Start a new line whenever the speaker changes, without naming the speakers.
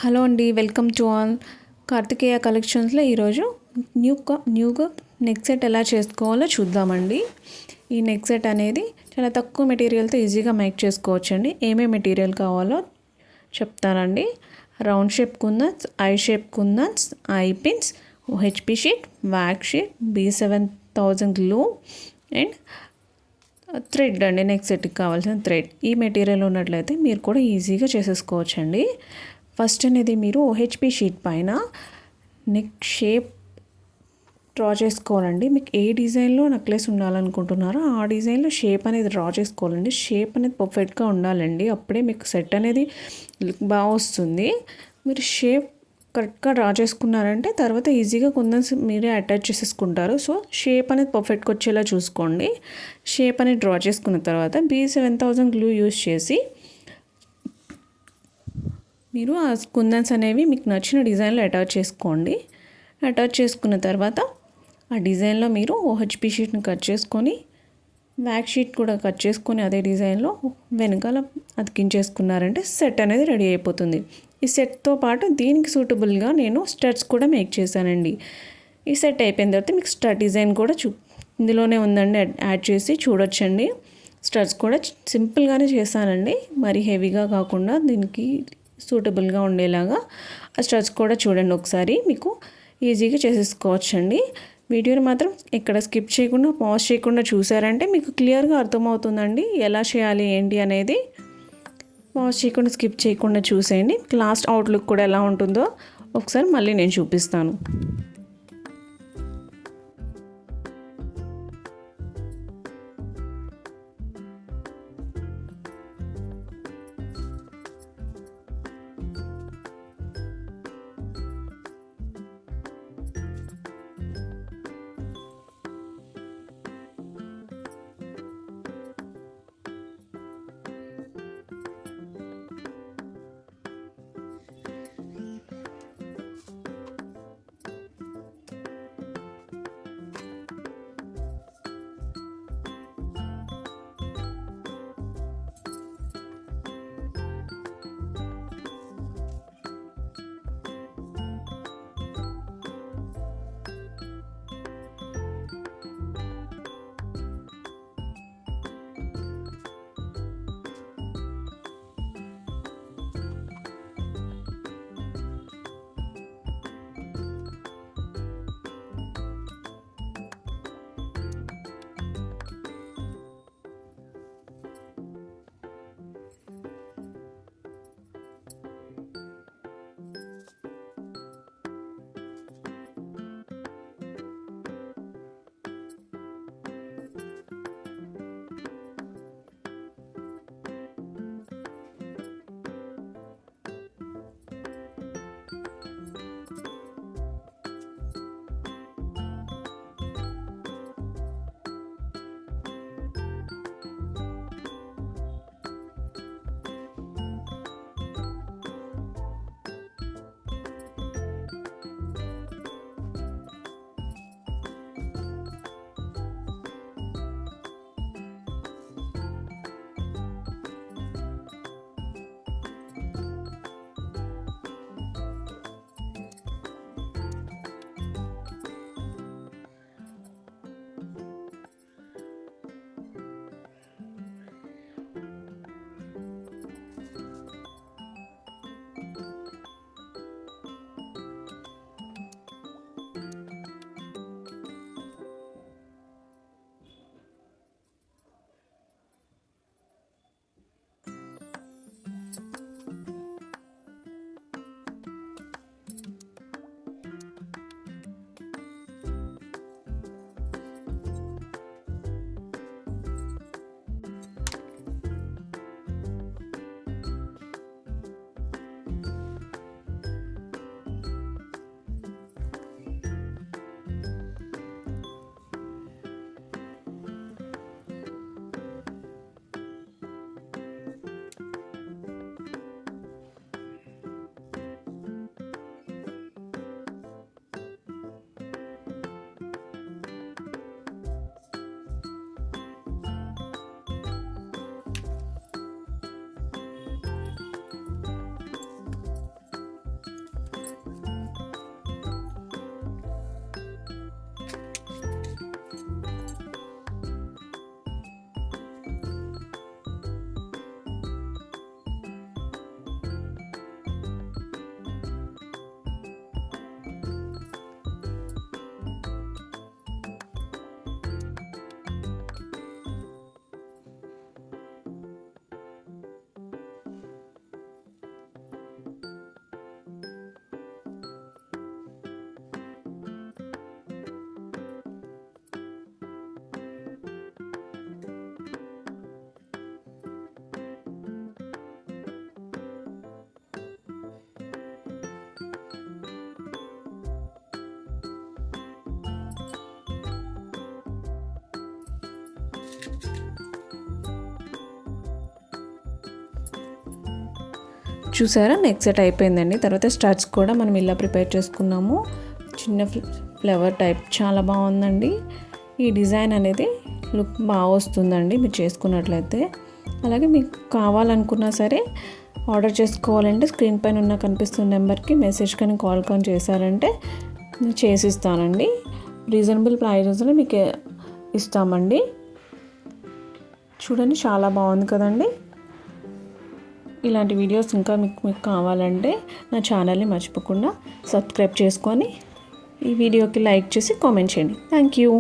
Hello అండి, welcome to all. Karthikeya కలెక్షన్స్లో ఈరోజు న్యూగా నెక్ సెట్ ఎలా చేసుకోవాలో చూద్దామండి. ఈ నెక్ సెట్ అనేది చాలా తక్కువ మెటీరియల్తో ఈజీగా మేక్ చేసుకోవచ్చండి. ఏమేమి మెటీరియల్ కావాలో చెప్తానండి. Round shape kundans, I shape kundans, I pins, OHP sheet, wack sheet, B7000 glue and thread అండి. నెక్ సెట్కి కావాల్సిన థ్రెడ్. ఈ మెటీరియల్ ఉన్నట్లయితే మీరు కూడా ఈజీగా చేసేసుకోవచ్చండి. ఫస్ట్ అనేది మీరు ఓహెచ్పి షీట్ పైన నెక్ షేప్ డ్రా చేసుకోవాలండి. మీకు ఏ డిజైన్లో నెక్లెస్ ఉండాలనుకుంటున్నారో ఆ డిజైన్లో షేప్ అనేది డ్రా చేసుకోవాలండి. షేప్ అనేది పర్ఫెక్ట్గా ఉండాలండి, అప్పుడే మీకు సెట్ అనేది లుక్ బాగా వస్తుంది. మీరు షేప్ కరెక్ట్గా డ్రా చేసుకున్నారంటే తర్వాత ఈజీగా కుందన్స్ మీరే అటాచ్ చేసేసుకుంటారు. సో షేప్ అనేది పర్ఫెక్ట్గా వచ్చేలా చూసుకోండి. షేప్ అనేది డ్రా చేసుకున్న తర్వాత B7000 గ్లూ యూస్ చేసి మీరు ఆ కుందన్స్ అనేవి మీకు నచ్చిన డిజైన్లో అటాచ్ చేసుకోండి. అటాచ్ చేసుకున్న తర్వాత ఆ డిజైన్లో మీరు ఓహెచ్పి షీట్ని కట్ చేసుకొని బ్యాక్ షీట్ కూడా కట్ చేసుకొని అదే డిజైన్లో వెనకాల అతికించేసుకున్నారంటే సెట్ అనేది రెడీ అయిపోతుంది. ఈ సెట్తో పాటు దీనికి సూటబుల్గా నేను స్టడ్స్ కూడా మేక్ చేశానండి. ఈ సెట్ అయిపోయిన తర్వాత మీకు స్టడ్ డిజైన్ కూడా ఇందులోనే ఉందండి, యాడ్ చేసి చూడొచ్చండి. స్టడ్స్ కూడా సింపుల్గానే చేశానండి, మరి హెవీగా కాకుండా దీనికి సూటబుల్గా ఉండేలాగా ఆ స్టడ్స్ కూడా చూడండి ఒకసారి. మీకు ఈజీగా చేసేసుకోవచ్చండి. వీడియోని మాత్రం ఇక్కడ స్కిప్ చేయకుండా పాజ్ చేయకుండా చూసారంటే మీకు క్లియర్గా అర్థమవుతుందండి ఎలా చేయాలి ఏంటి అనేది. పాజ్ చేయకుండా స్కిప్ చేయకుండా చూసేయండి. లాస్ట్ అవుట్లుక్ కూడా ఎలా ఉంటుందో ఒకసారి మళ్ళీ నేను చూపిస్తాను. చూసారా నెక్ సెట్ అయిపోయిందండి. తర్వాత స్టడ్స్ కూడా మనం ఇలా ప్రిపేర్ చేసుకున్నాము. చిన్న ఫ్లవర్ టైప్ చాలా బాగుందండి. ఈ డిజైన్ అనేది లుక్ బాగా వస్తుందండి మీరు చేసుకున్నట్లయితే. అలాగే మీకు కావాలనుకున్నా సరే ఆర్డర్ చేసుకోవాలంటే స్క్రీన్ పైన ఉన్న కనిపిస్తున్న నెంబర్కి మెసేజ్ కానీ కాల్ కానీ చేశారంటే చేసిస్తానండి. రీజనబుల్ ప్రైజెస్లో మీకు ఇస్తామండి. చూడండి చాలా బాగుంది కదండి. ఇలాంటి వీడియోస్ ఇంకా మీకు కావాలంటే నా ఛానల్ని మర్చిపోకుండా సబ్స్క్రైబ్ చేసుకొని ఈ వీడియోకి లైక్ చేసి కామెంట్ చేయండి. Thank you.